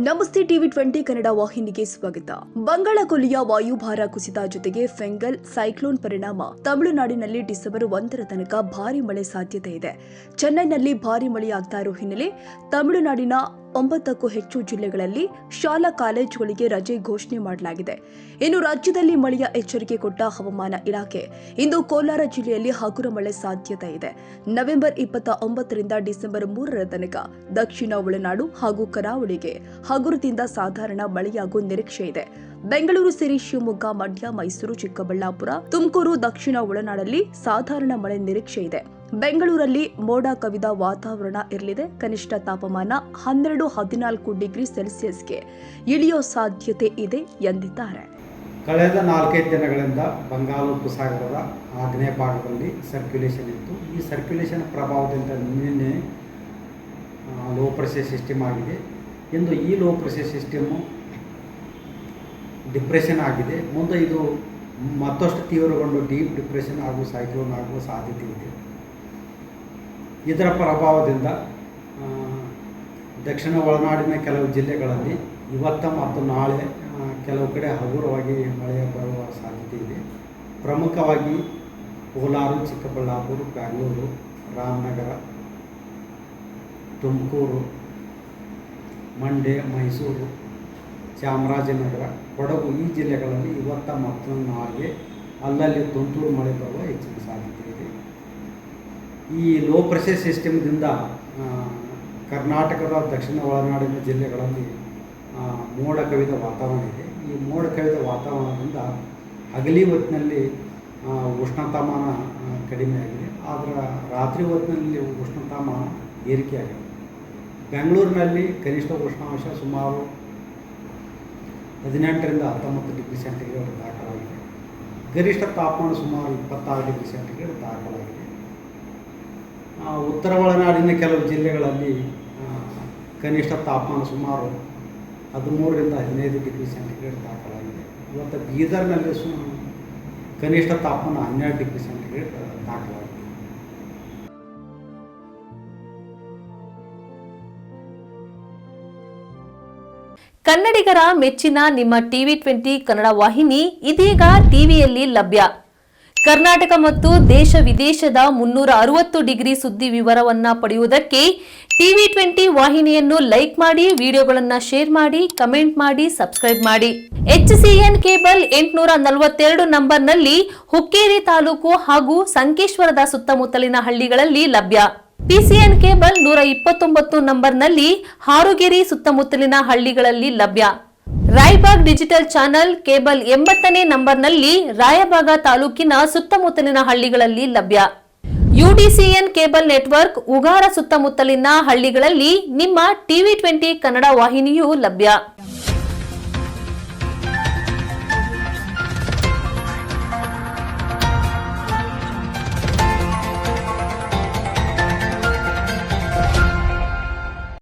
ನಮಸ್ತೆ ಟಿವಿ20 ಕನ್ನಡ ವಾಹಿನಿಗೆ ಸ್ವಾಗತ. ಬಂಗಾಳಕೊಲ್ಲಿಯ ವಾಯುಭಾರ ಕುಸಿತ ಜೊತೆಗೆ ಫೆಂಗಲ್ ಸೈಕ್ಲೋನ್ ಪರಿಣಾಮ ತಮಿಳುನಾಡಿನಲ್ಲಿ ಡಿಸೆಂಬರ್ 1ರ ತನಕ ಭಾರಿ ಮಳೆ ಸಾಧ್ಯತೆ ಇದೆ. ಚೆನ್ನೈನಲ್ಲಿ ಭಾರಿ ಮಳೆಯಾಗ್ತಾ ಇರೋ ಹಿನ್ನೆಲೆ ತಮಿಳುನಾಡಿನ 9ಕ್ಕೂ ಹೆಚ್ಚು ಜಿಲ್ಲೆಗಳಲ್ಲಿ ಶಾಲಾ ಕಾಲೇಜುಗಳಿಗೆ ರಜೆ ಘೋಷಣೆ ಮಾಡಲಾಗಿದೆ. ಇನ್ನು ರಾಜ್ಯದಲ್ಲಿ ಮಳೆಯ ಎಚ್ಚರಿಕೆ ಕೊಟ್ಟ ಹವಾಮಾನ ಇಲಾಖೆ ಇಂದು ಕೋಲಾರ ಜಿಲ್ಲೆಯಲ್ಲಿ ಹಗುರ ಮಳೆ ಸಾಧ್ಯತೆ ಇದೆ. ನವೆಂಬರ್ 29ರಿಂದ ಡಿಸೆಂಬರ್ 3ರ ತನಕ ದಕ್ಷಿಣ ಒಳನಾಡು ಹಾಗೂ ಕರಾವಳಿಗೆ ಹಗುರದಿಂದ ಸಾಧಾರಣ ಮಳೆಯಾಗುವ ನಿರೀಕ್ಷೆ ಇದೆ. ಬೆಂಗಳೂರು ಸೇರಿ ಶಿವಮೊಗ್ಗ, ಮಂಡ್ಯ, ಮೈಸೂರು, ಚಿಕ್ಕಬಳ್ಳಾಪುರ, ತುಮಕೂರು, ದಕ್ಷಿಣ ಒಳನಾಡಲ್ಲಿ ಸಾಧಾರಣ ಮಳೆ ನಿರೀಕ್ಷೆ ಇದೆ. ಬೆಂಗಳೂರಲ್ಲಿ ಮೋಡ ಕವಿದ ವಾತಾವರಣ ಇರಲಿದೆ. ಕನಿಷ್ಠ ತಾಪಮಾನ 12-14 ಡಿಗ್ರಿ ಸೆಲ್ಸಿಯಸ್ಗೆ ಇಳಿಯೋ ಸಾಧ್ಯತೆ ಇದೆ ಎಂದಿದ್ದಾರೆ. ಕಳೆದ 4-5 ದಿನಗಳಿಂದ ಬಂಗಾಳ ಉಪಸಾಗರದ ಆಗ್ನೇಯ ಭಾಗದಲ್ಲಿ ಸರ್ಕ್ಯುಲೇಷನ್ ಇತ್ತು. ಈ ಸರ್ಕ್ಯುಲೇಷನ್ ಪ್ರಭಾವದಿಂದ ನಿನ್ನೆ ಲೋ ಪ್ರೆಷರ್ ಸಿಸ್ಟಮ್ ಆಗಿದೆ. ಇಂದು ಈ ಲೋ ಪ್ರೆಷರ್ ಸಿಸ್ಟಮು ಡಿಪ್ರೆಷನ್ ಆಗಿದೆ. ಮುಂದೆ ಇದು ಮತ್ತಷ್ಟು ತೀವ್ರಗೊಂಡು ಡೀಪ್ ಡಿಪ್ರೆಷನ್ ಹಾಗೂ ಸೈಕ್ಲೋನ್ ಆಗುವ ಸಾಧ್ಯತೆ ಇದೆ. ಇದರ ಪ್ರಭಾವದಿಂದ ದಕ್ಷಿಣ ಒಳನಾಡಿನ ಕೆಲವು ಜಿಲ್ಲೆಗಳಲ್ಲಿ ಇವತ್ತು ಮತ್ತು ನಾಳೆ ಕೆಲವು ಕಡೆ ಹಗುರವಾಗಿ ಮಳೆ ಬರುವ ಸಾಧ್ಯತೆ ಇದೆ. ಪ್ರಮುಖವಾಗಿ ಕೋಲಾರ, ಚಿಕ್ಕಬಳ್ಳಾಪುರ, ಬೆಂಗಳೂರು, ರಾಮನಗರ, ತುಮಕೂರು, ಮಂಡ್ಯ, ಮೈಸೂರು, ಚಾಮರಾಜನಗರ, ಕೊಡಗು ಈ ಜಿಲ್ಲೆಗಳಲ್ಲಿ ಇವತ್ತು ಮತ್ತು ನಾಳೆಗೆ ಅಲ್ಲಲ್ಲಿ ತುಂತುರು ಮಳೆ ಬರುವ ಹೆಚ್ಚಿನ ಸಾಧ್ಯತೆ ಇದೆ. ಈ ಲೋ ಪ್ರೆಷರ್ ಸಿಸ್ಟಮ್ದಿಂದ ಕರ್ನಾಟಕದ ದಕ್ಷಿಣ ಒಳನಾಡಿನ ಜಿಲ್ಲೆಗಳಲ್ಲಿ ಮೋಡ ಕವಿದ ವಾತಾವರಣ ಇದೆ. ಈ ಮೋಡ ಕವಿದ ವಾತಾವರಣದಿಂದ ಹಗಲಿ ಹೊತ್ತಿನಲ್ಲಿ ಉಷ್ಣತಾಮಾನ ಕಡಿಮೆಯಾಗಿದೆ. ಆದರೆ ರಾತ್ರಿ ಹೊತ್ತಿನಲ್ಲಿ ಉಷ್ಣತಾಮಾನ ಏರಿಕೆಯಾಗಿದೆ. ಬೆಂಗಳೂರಿನಲ್ಲಿ ಕನಿಷ್ಠ ಉಷ್ಣಾಂಶ ಸುಮಾರು 18ರಿಂದ 19 ಡಿಗ್ರಿ ಸೆಂಟಿಗ್ರೇಡ್ ದಾಖಲಾಗಿದೆ. ಗರಿಷ್ಠ ತಾಪಮಾನ ಸುಮಾರು 26 ಡಿಗ್ರಿ ಸೆಂಟಿಗ್ರೇಡ್ ದಾಖಲಾಗಿದೆ. ಉತ್ತರ ಒಳನಾಡಿನ ಕೆಲವು ಜಿಲ್ಲೆಗಳಲ್ಲಿ ಕನಿಷ್ಠ ತಾಪಮಾನ ಸುಮಾರು 13ರಿಂದ 15 ಡಿಗ್ರಿ ಸೆಂಟಿಗ್ರೇಡ್ ದಾಖಲಾಗಿದೆ. ಇವತ್ತು ಬೀದರ್ನಲ್ಲಿ ಕನಿಷ್ಠ ತಾಪಮಾನ 12 ಡಿಗ್ರಿ ಸೆಂಟಿಗ್ರೇಡ್ ದಾಖಲಾಗಿದೆ. ಕನ್ನಡಿಗರ ಮೆಚ್ಚಿನ ನಿಮ್ಮ ಟಿವಿ20 ಕನ್ನಡ ವಾಹಿನಿ ಇದೀಗ ಟಿವಿಯಲ್ಲಿ ಲಭ್ಯ. ಕರ್ನಾಟಕ ಮತ್ತು ದೇಶ ವಿದೇಶದ 360 ಡಿಗ್ರಿ ಸುದ್ದಿ ವಿವರವನ್ನ ಪಡೆಯುವುದಕ್ಕೆ ಟಿವಿ20 ವಾಹಿನಿಯನ್ನು ಲೈಕ್ ಮಾಡಿ, ವಿಡಿಯೋಗಳನ್ನು ಶೇರ್ ಮಾಡಿ, ಕಮೆಂಟ್ ಮಾಡಿ, ಸಬ್ಸ್ಕ್ರೈಬ್ ಮಾಡಿ. HCN ಕೇಬಲ್ 842 ನಂಬರ್ನಲ್ಲಿ ಹುಕ್ಕೇರಿ ತಾಲೂಕು ಹಾಗೂ ಸಂಕೇಶ್ವರದ ಸುತ್ತಮುತ್ತಲಿನ ಹಳ್ಳಿಗಳಲ್ಲಿ ಲಭ್ಯ. PCN ಕೇಬಲ್ 129 ನಂಬರ್ನಲ್ಲಿ ಹಾರುಗೆರೆ ಸುತ್ತಮುತ್ತಲಿನ ಹಳ್ಳಿಗಳಲ್ಲಿ ಲಭ್ಯ. ರಾಯಬಾಗ್ ಡಿಜಿಟಲ್ ಚಾನೆಲ್ ಕೇಬಲ್ 80ನೇ ನಂಬರ್ನಲ್ಲಿ ರಾಯಬಾಗ ತಾಲೂಕಿನ ಸುತ್ತಮುತ್ತಲಿನ ಹಳ್ಳಿಗಳಲ್ಲಿ ಲಭ್ಯ. UDCN ಕೇಬಲ್ ನೆಟ್ವರ್ಕ್ ಉಗಾರ ಸುತ್ತಮುತ್ತಲಿನ ಹಳ್ಳಿಗಳಲ್ಲಿ ನಿಮ್ಮ ಟಿವಿ20 ಕನ್ನಡ ವಾಹಿನಿಯೂ ಲಭ್ಯ.